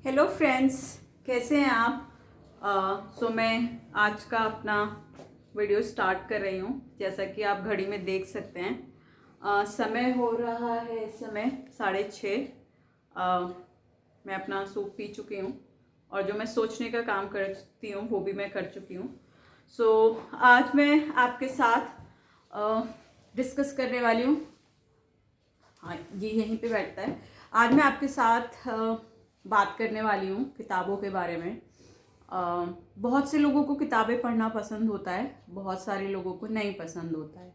Hello friends, कैसे हैं आप। मैं आज का अपना वीडियो स्टार्ट कर रही हूँ। जैसा कि आप घड़ी में देख सकते हैं, समय हो रहा है इस समय 6:30। मैं अपना सूप पी चुकी हूँ और जो मैं सोचने का काम करती हूँ वो भी मैं कर चुकी हूँ। आज मैं आपके साथ डिस्कस करने वाली हूँ। हाँ, ये यहीं पे बैठता है। आज मैं आपके साथ बात करने वाली हूँ किताबों के बारे में। बहुत से लोगों को किताबें पढ़ना पसंद होता है, बहुत सारे लोगों को नहीं पसंद होता है।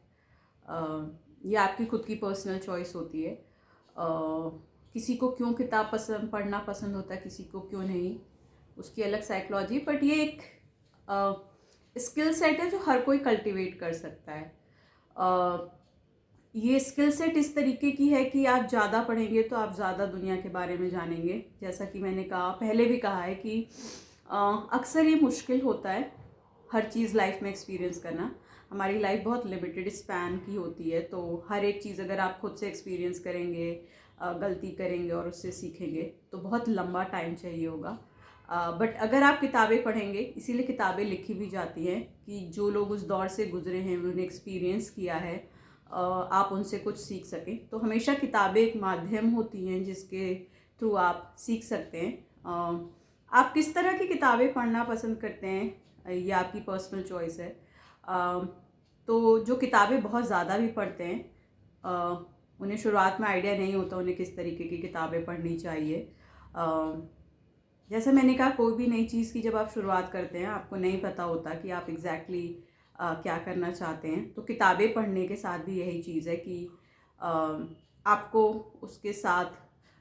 ये आपकी खुद की पर्सनल चॉइस होती है। किसी को क्यों किताब पढ़ना पसंद होता है, किसी को क्यों नहीं, उसकी अलग साइकोलॉजी। बट ये एक स्किल सेट है जो हर कोई कल्टीवेट कर सकता है। ये स्किल सेट इस तरीके की है कि आप ज़्यादा पढ़ेंगे तो आप ज़्यादा दुनिया के बारे में जानेंगे। जैसा कि मैंने कहा, पहले भी कहा है कि अक्सर ये मुश्किल होता है हर चीज़ लाइफ में एक्सपीरियंस करना। हमारी लाइफ बहुत लिमिटेड स्पैन की होती है, तो हर एक चीज़ अगर आप खुद से एक्सपीरियंस करेंगे, गलती करेंगे और उससे सीखेंगे तो बहुत लंबा टाइम चाहिए होगा। बट अगर आप किताबें पढ़ेंगे, इसीलिए किताबें लिखी भी जाती हैं कि जो लोग उस दौर से गुजरे हैं, उन्होंने एक्सपीरियंस किया है, आप उनसे कुछ सीख सकें। तो हमेशा किताबें एक माध्यम होती हैं जिसके थ्रू आप सीख सकते हैं। आप किस तरह की किताबें पढ़ना पसंद करते हैं, ये आपकी पर्सनल चॉइस है। तो जो किताबें बहुत ज़्यादा भी पढ़ते हैं, उन्हें शुरुआत में आइडिया नहीं होता उन्हें किस तरीके की किताबें पढ़नी चाहिए। जैसे मैंने कहा, कोई भी नई चीज़ की जब आप शुरुआत करते हैं, आपको नहीं पता होता कि आप एग्जैक्टली क्या करना चाहते हैं। तो किताबें पढ़ने के साथ भी यही चीज़ है कि आपको उसके साथ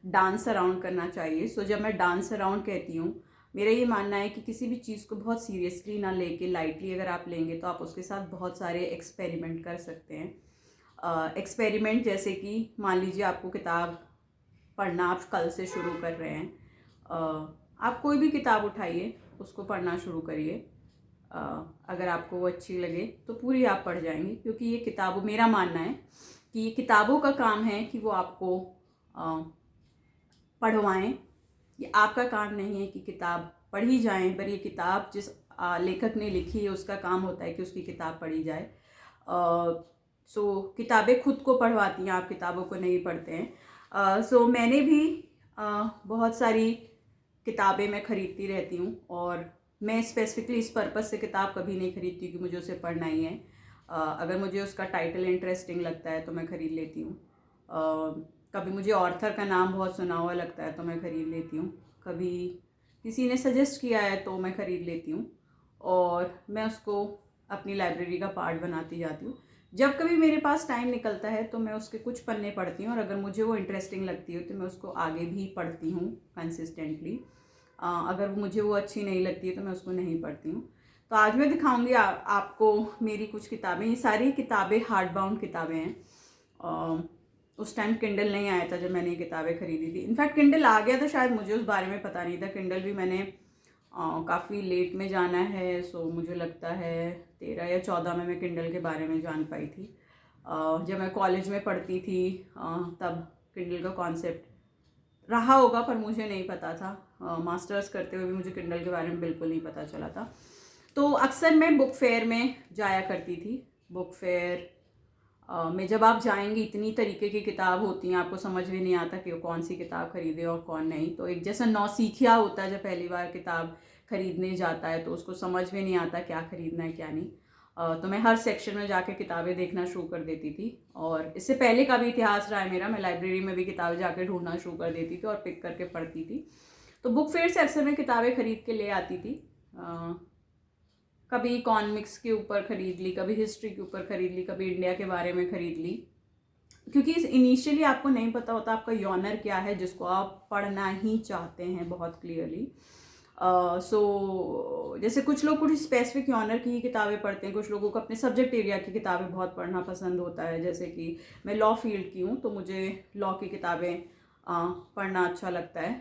डांस अराउंड करना चाहिए। जब मैं डांस अराउंड कहती हूँ, मेरा ये मानना है कि किसी भी चीज़ को बहुत सीरियसली ना लेके लाइटली अगर आप लेंगे तो आप उसके साथ बहुत सारे एक्सपेरिमेंट कर सकते हैं। एक्सपेरिमेंट जैसे कि मान लीजिए आपको किताब पढ़ना आप कल से शुरू कर रहे हैं। आप कोई भी किताब उठाइए, उसको पढ़ना शुरू करिए। अगर आपको वो अच्छी लगे तो पूरी आप पढ़ जाएंगे, क्योंकि ये किताबों, मेरा मानना है कि ये किताबों का काम है कि वो आपको पढ़वाएं। ये आपका काम नहीं है कि किताब पढ़ी जाए, पर ये किताब जिस लेखक ने लिखी है उसका काम होता है कि उसकी किताब पढ़ी जाए। किताबें खुद को पढ़वाती हैं, आप किताबों को नहीं पढ़ते हैं। मैंने भी बहुत सारी किताबें मैं ख़रीदती रहती हूँ, और मैं स्पेसिफिकली इस पर्पज़ से किताब कभी नहीं ख़रीदती कि मुझे उसे पढ़ना ही है। अगर मुझे उसका टाइटल इंटरेस्टिंग लगता है तो मैं ख़रीद लेती हूँ। कभी मुझे ऑर्थर का नाम बहुत सुना हुआ लगता है तो मैं ख़रीद लेती हूँ। कभी किसी ने सजेस्ट किया है तो मैं ख़रीद लेती हूँ, और मैं उसको अपनी लाइब्रेरी का पार्ट बनाती जाती हूँ। जब कभी मेरे पास टाइम निकलता है तो मैं उसके कुछ पन्ने पढ़ती हूँ, और अगर मुझे वो इंटरेस्टिंग लगती है तो मैं उसको आगे भी पढ़ती हूँ कंसिस्टेंटली। अगर मुझे वो अच्छी नहीं लगती है तो मैं उसको नहीं पढ़ती हूँ। तो आज मैं दिखाऊंगी आपको मेरी कुछ किताबें। ये सारी किताबें हार्ड बाउंड किताबें हैं। उस टाइम किंडल नहीं आया था जब मैंने ये किताबें खरीदी थी। इनफैक्ट किंडल आ गया था शायद, मुझे उस बारे में पता नहीं था। किंडल भी मैंने काफ़ी लेट में जाना है। मुझे लगता है 13 या 14 में मैं किंडल के बारे में जान पाई थी। जब मैं कॉलेज में पढ़ती थी तब किंडल का कॉन्सेप्ट रहा होगा, पर मुझे नहीं पता था। मास्टर्स करते हुए भी मुझे किंडल के बारे में बिल्कुल नहीं पता चला था। तो अक्सर मैं बुक फेयर में जाया करती थी। बुक फेयर में जब आप जाएंगे, इतनी तरीके की किताब होती हैं, आपको समझ में नहीं आता कि कौन सी किताब खरीदे और कौन नहीं। तो एक जैसा नौसिखिया होता है, जब पहली बार किताब खरीदने जाता है तो उसको समझ में नहीं आता क्या खरीदना है क्या नहीं। तो मैं हर सेक्शन में जाके किताबें देखना शुरू कर देती थी, और इससे पहले का भी इतिहास रहा है मेरा। मैं लाइब्रेरी में भी किताबें जाके ढूंढना शुरू कर देती थी और पिक करके पढ़ती थी। तो बुक फेयर से अक्सर मैं किताबें खरीद के ले आती थी। कभी इकोनॉमिक्स के ऊपर ख़रीद ली, कभी हिस्ट्री के ऊपर ख़रीद ली, कभी इंडिया के बारे में ख़रीद ली। क्योंकि इनिशियली आपको नहीं पता होता आपका यॉनर क्या है जिसको आप पढ़ना ही चाहते हैं बहुत क्लियरली। जैसे कुछ लोग कुछ स्पेसिफिक यॉनर की ही किताबें पढ़ते हैं, कुछ लोगों को अपने सब्जेक्ट एरिया की किताबें बहुत पढ़ना पसंद होता है। जैसे कि मैं लॉ फील्ड की हूँ तो मुझे लॉ की किताबें पढ़ना अच्छा लगता है।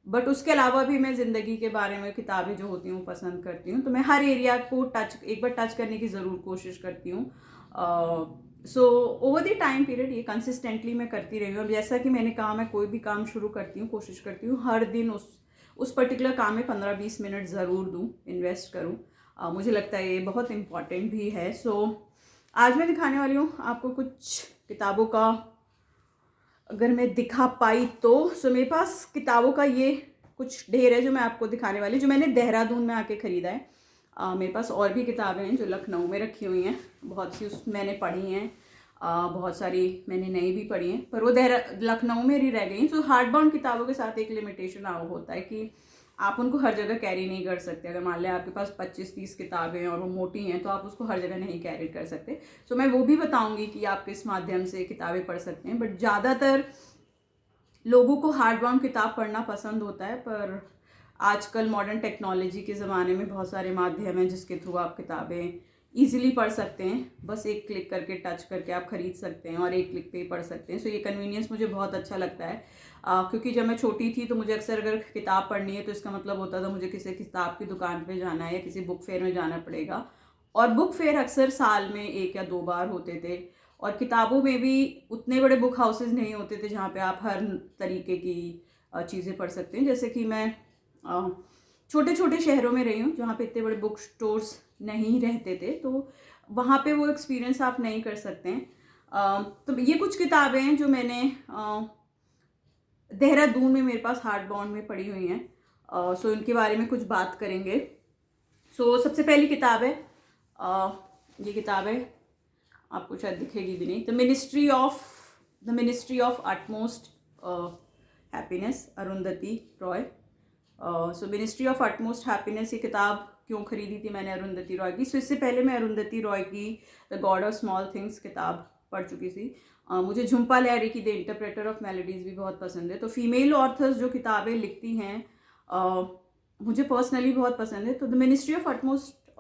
बट उसके अलावा भी मैं ज़िंदगी के बारे में किताबें जो होती हूँ पसंद करती हूँ। तो मैं हर एरिया को एक बार टच करने की ज़रूर कोशिश करती हूँ। So over the time period ये कंसिस्टेंटली मैं करती रही हूँ। अब जैसा कि मैंने कहा, मैं कोई भी काम शुरू करती हूँ, कोशिश करती हूँ हर दिन उस पर्टिकुलर काम में 15-20 मिनट ज़रूर दूँ, इन्वेस्ट करूँ। मुझे लगता है ये बहुत इम्पॉर्टेंट भी है। सो आज मैं दिखाने वाली हूँ आपको कुछ किताबों का, अगर मैं दिखा पाई तो। सो मेरे पास किताबों का ये कुछ ढेर है जो मैं आपको दिखाने वाली, जो मैंने देहरादून में आके ख़रीदा है। मेरे पास और भी किताबें हैं जो लखनऊ में रखी हुई हैं, बहुत सी उस मैंने पढ़ी हैं, बहुत सारी मैंने नई भी पढ़ी हैं, पर वो लखनऊ में ही रह गई। सो हार्ड बाउंड किताबों के साथ एक लिमिटेशन होता है कि आप उनको हर जगह कैरी नहीं कर सकते। अगर मान लें आपके पास 25-30 किताबें हैं और वो मोटी हैं, तो आप उसको हर जगह नहीं कैरी कर सकते। सो मैं वो भी बताऊंगी कि आप किस माध्यम से किताबें पढ़ सकते हैं। बट ज़्यादातर लोगों को हार्ड बाउंड किताब पढ़ना पसंद होता है, पर आजकल मॉडर्न टेक्नोलॉजी के ज़माने में बहुत सारे माध्यम हैं जिसके थ्रू आप किताबें ईजिली पढ़ सकते हैं। बस एक क्लिक करके, टच करके आप ख़रीद सकते हैं और एक क्लिक पे ही पढ़ सकते हैं। सो ये कन्वीनियंस मुझे बहुत अच्छा लगता है, क्योंकि जब मैं छोटी थी तो मुझे अक्सर अगर किताब पढ़नी है तो इसका मतलब होता था मुझे किसी किताब की दुकान पे जाना है या किसी बुक फेयर में जाना पड़ेगा। और बुक फेयर अक्सर साल में 1 या 2 बार होते थे, और किताबों में भी उतने बड़े बुक हाउसेज नहीं होते थे जहाँ पे आप हर तरीके की चीज़ें पढ़ सकते हैं। जैसे कि मैं छोटे छोटे शहरों में रही हूँ जहाँ पे इतने बड़े बुक स्टोर्स नहीं रहते थे, तो वहाँ पे वो एक्सपीरियंस आप नहीं कर सकते हैं। तो ये कुछ किताबें हैं जो मैंने देहरादून में मेरे पास हार्ड बाउंड में पढ़ी हुई हैं। सो इनके बारे में कुछ बात करेंगे। सो सबसे पहली किताब है, ये किताब है, आपको शायद दिखेगी भी नहीं, the ministry of utmost happiness, Arundhati Roy. So ministry of utmost happiness, ये किताब क्यों खरीदी थी मैंने अरुंधति रॉय की? सो इससे पहले मैं अरुंधति रॉय की the God of small things किताब पढ़ चुकी थी। मुझे झुम्पा लाहिरी की द इंटरप्रेटर ऑफ मेलोडीज भी बहुत पसंद है। तो फीमेल ऑथर्स जो किताबें लिखती हैं मुझे पर्सनली बहुत पसंद है। तो the ministry of utmost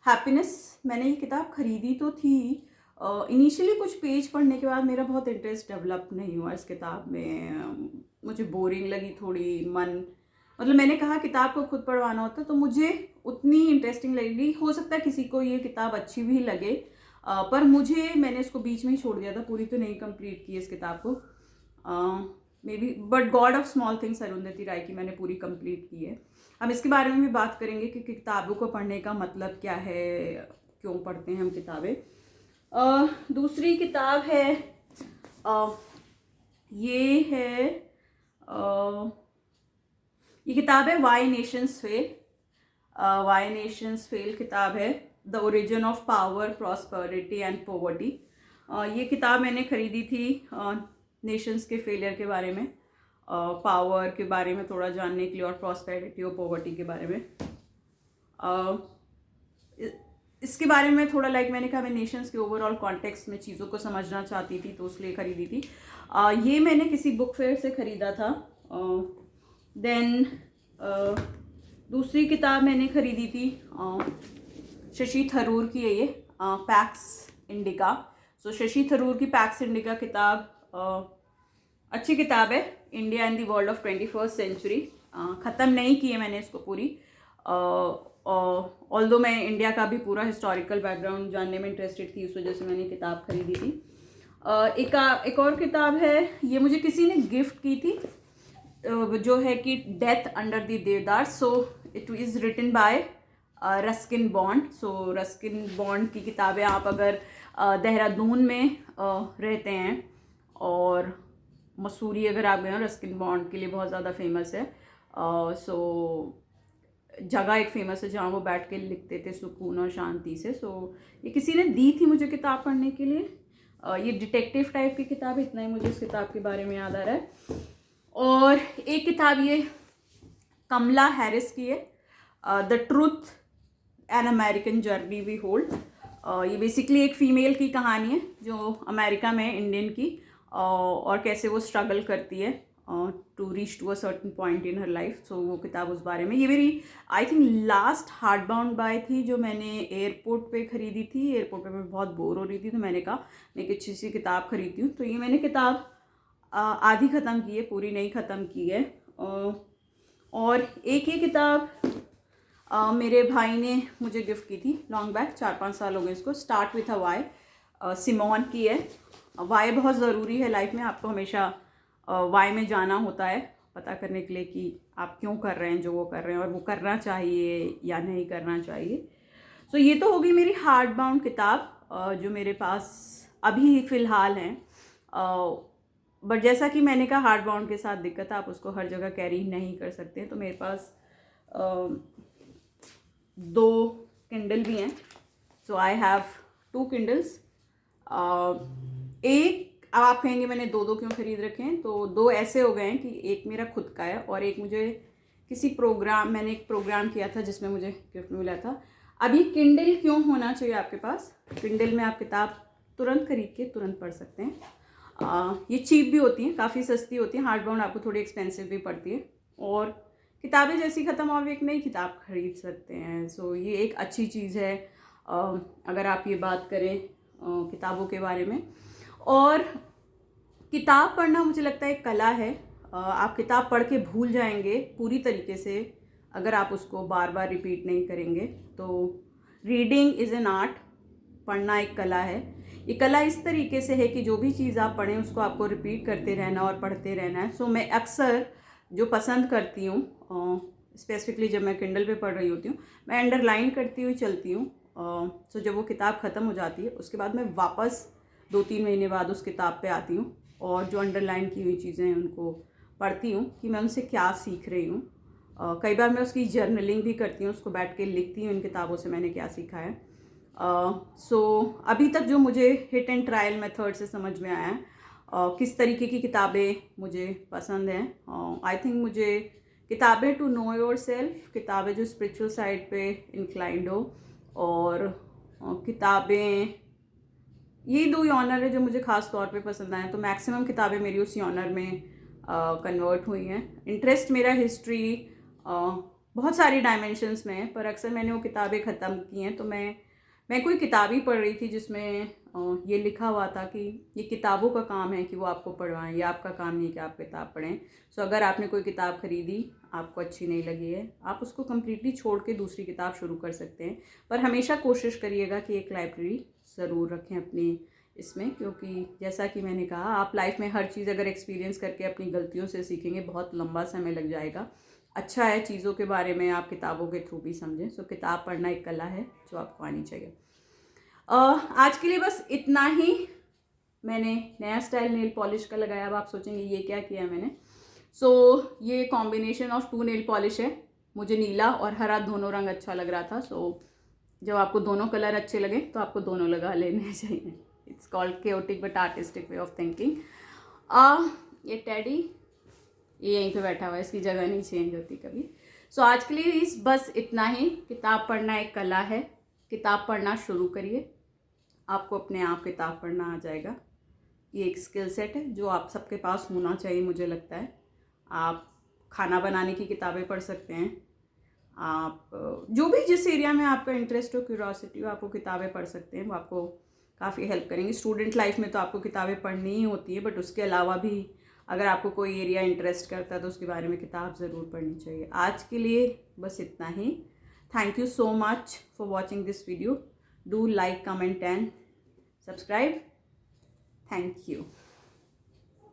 happiness, मैंने ये किताब खरीदी तो थी। इनिशियली कुछ पेज पढ़ने के बाद मेरा बहुत इंटरेस्ट डेवलप नहीं हुआ इस किताब में। मुझे बोरिंग लगी थोड़ी, मतलब मैंने कहा किताब को खुद पढ़वाना होता तो मुझे उतनी इंटरेस्टिंग लगी। हो सकता है किसी को ये किताब अच्छी भी लगे, पर मैंने इसको बीच में ही छोड़ दिया था, पूरी तो नहीं कंप्लीट की इस किताब को may be. But God of small things Arundhati Roy की मैंने पूरी कंप्लीट की है। अब इसके बारे में भी बात करेंगे कि किताबों को पढ़ने का मतलब क्या है, क्यों पढ़ते हैं हम किताबें। दूसरी किताब है, ये है, ये किताब है why nations fail. Why nations fail किताब है, the origin of power, prosperity and poverty. ये किताब मैंने खरीदी थी नेशंस के फेलियर के बारे में, पावर के बारे में थोड़ा जानने के लिए, और प्रॉस्पेरिटी और पॉवर्टी के बारे में। इसके बारे में थोड़ा मैंने कहा, मैं नेशंस के ओवरऑल कॉन्टेक्स्ट में चीज़ों को समझना चाहती थी, तो उसलिए खरीदी थी। ये मैंने किसी बुक फेयर से ख़रीदा था। देन दूसरी किताब मैंने खरीदी थी, शशि थरूर की है ये, पैक्स इंडिका। सो शशि थरूर की पैक्स इंडिका किताब अच्छी किताब है, India and the world of 21st century. ख़त्म नहीं की है मैंने इसको पूरी, ऑल्दो मैं इंडिया का भी पूरा हिस्टोरिकल बैकग्राउंड जानने में इंटरेस्टेड थी, इस वजह से मैंने किताब खरीदी थी। एक और किताब है, ये मुझे किसी ने गिफ्ट की थी, जो है कि death under the Deodar. So it is written by Ruskin Bond. So Ruskin Bond की किताबें, आप अगर देहरादून में रहते हैं और मसूरी अगर आप गए हो, रस्किन बॉन्ड के लिए बहुत ज़्यादा फेमस है। सो जगह एक फेमस है जहाँ वो बैठ के लिखते थे सुकून और शांति से। सो ये किसी ने दी थी मुझे किताब पढ़ने के लिए। ये डिटेक्टिव टाइप की किताब है, इतना ही मुझे इस किताब के बारे में याद आ रहा है। और एक किताब ये कमला हैरिस की है, the truth an American journey we hold. ये बेसिकली एक फ़ीमेल की कहानी है जो अमेरिका में, इंडियन की, और कैसे वो स्ट्रगल करती है to reach to a certain point in her life. So वो किताब उस बारे में, ये मेरी I think last hard bound buy थी जो मैंने एयरपोर्ट पे ख़रीदी थी। एयरपोर्ट पे मैं बहुत बोर हो रही थी, तो मैंने कहा मैं एक अच्छी सी किताब खरीदती हूँ। तो ये मैंने किताब आधी ख़त्म की है, पूरी नहीं ख़त्म की है। और एक ये किताब मेरे भाई ने मुझे गिफ्ट की थी लॉन्ग बैक, 4-5 साल हो गए इसको, start with a why. Simon की है। वाई बहुत ज़रूरी है लाइफ में, आपको हमेशा वाई में जाना होता है पता करने के लिए कि आप क्यों कर रहे हैं जो वो कर रहे हैं और वो करना चाहिए या नहीं करना चाहिए। सो ये तो होगी मेरी हार्ड बाउंड किताब जो मेरे पास अभी फ़िलहाल हैं। बट जैसा कि मैंने कहा हार्ड बाउंड के साथ दिक्कत है, आप उसको हर जगह कैरी नहीं कर सकते। तो मेरे पास 2 किंडल भी हैं। सो आई हैव 2 किंडल्स। एक अब आप कहेंगे मैंने 2 क्यों खरीद रखे हैं, तो 2 ऐसे हो गए हैं कि एक मेरा खुद का है और एक मुझे किसी मैंने एक प्रोग्राम किया था जिसमें मुझे गिफ्ट मिला था। अब ये किंडल क्यों होना चाहिए आपके पास? किंडल में आप किताब तुरंत खरीद के तुरंत पढ़ सकते हैं। ये चीप भी होती हैं, काफ़ी सस्ती होती हैं। हार्ड बाउंड आपको थोड़ी एक्सपेंसिव भी पड़ती है और किताबें जैसी ख़त्म हो एक नई किताब खरीद सकते हैं। सो ये एक अच्छी चीज़ है अगर आप ये बात करें किताबों के बारे में। और किताब पढ़ना मुझे लगता है एक कला है। आप किताब पढ़ के भूल जाएंगे पूरी तरीके से अगर आप उसको बार बार रिपीट नहीं करेंगे। तो रीडिंग इज़ एन आर्ट, पढ़ना एक कला है। ये कला इस तरीके से है कि जो भी चीज़ आप पढ़ें उसको आपको रिपीट करते रहना और पढ़ते रहना है। सो मैं अक्सर जो पसंद करती हूँ स्पेसिफिकली जब मैं किंडल पे पढ़ रही होती हूँ, मैं अंडरलाइन करती हुई चलती हूँ। सो जब वो किताब ख़त्म हो जाती है उसके बाद मैं वापस 2-3 महीने बाद उस किताब पे आती हूँ और जो अंडरलाइन की हुई चीज़ें हैं उनको पढ़ती हूँ कि मैं उनसे क्या सीख रही हूँ। कई बार मैं उसकी जर्नलिंग भी करती हूँ, उसको बैठ के लिखती हूँ इन किताबों से मैंने क्या सीखा है। सो अभी तक जो मुझे हिट एंड ट्रायल मेथड से समझ में आया है किस तरीके की किताबें मुझे पसंद हैं। आई थिंक मुझे किताबें टू नो योर सेल्फ, किताबें जो स्पिरिचुअल साइड पे इंक्लाइंड हो, और किताबें ये 2 ऑनर है जो मुझे ख़ास तौर पे पसंद आए। तो मैक्सिमम किताबें मेरी उसी ऑनर में कन्वर्ट हुई हैं। इंटरेस्ट मेरा हिस्ट्री बहुत सारी डायमेंशंस में है, पर अक्सर मैंने वो किताबें ख़त्म की हैं। तो मैं कोई किताब ही पढ़ रही थी जिसमें ये लिखा हुआ था कि ये किताबों का काम है कि वो आपको पढ़वाएं, ये आपका काम नहीं है कि आप किताब पढ़ें। सो अगर आपने कोई किताब खरीदी, आपको अच्छी नहीं लगी है, आप उसको कम्प्लीटली छोड़ के दूसरी किताब शुरू कर सकते हैं। पर हमेशा कोशिश करिएगा कि एक लाइब्रेरी ज़रूर रखें अपनी इसमें, क्योंकि जैसा कि मैंने कहा आप लाइफ में हर चीज़ अगर एक्सपीरियंस करके अपनी गलतियों से सीखेंगे बहुत लंबा समय लग जाएगा। अच्छा है चीज़ों के बारे में आप किताबों के थ्रू भी समझें। सो किताब पढ़ना एक कला है जो आपको आनी चाहिए। आज के लिए बस इतना ही। मैंने नया स्टाइल नेल पॉलिश का लगाया। अब आप सोचेंगे ये क्या किया मैंने। सो ये कॉम्बिनेशन ऑफ 2 नेल पॉलिश है। मुझे नीला और हरा दोनों रंग अच्छा लग रहा था। सो जब आपको दोनों कलर अच्छे लगे तो आपको दोनों लगा लेने चाहिए। It's called chaotic but artistic way of thinking. ये टेडी ये यहीं पे बैठा हुआ है, इसकी जगह नहीं चेंज होती कभी। सो आज के लिए बस इतना ही। किताब पढ़ना एक कला है, किताब पढ़ना शुरू करिए, आपको अपने आप किताब पढ़ना आ जाएगा। ये एक स्किल सेट है जो आप सबके पास होना चाहिए मुझे लगता है। आप खाना बनाने की किताबें पढ़ सकते हैं, आप जो भी जिस एरिया में आपका इंटरेस्ट हो, क्यूरोसिटी हो, आप वो किताबें पढ़ सकते हैं। वो आपको काफ़ी हेल्प करेंगी। स्टूडेंट लाइफ में तो आपको किताबें पढ़नी ही होती है, बट उसके अलावा भी अगर आपको कोई एरिया इंटरेस्ट करता है तो उसके बारे में किताब ज़रूर पढ़नी चाहिए। आज के लिए बस इतना ही। Thank you so much for watching this video. Do like, comment and subscribe. Thank you.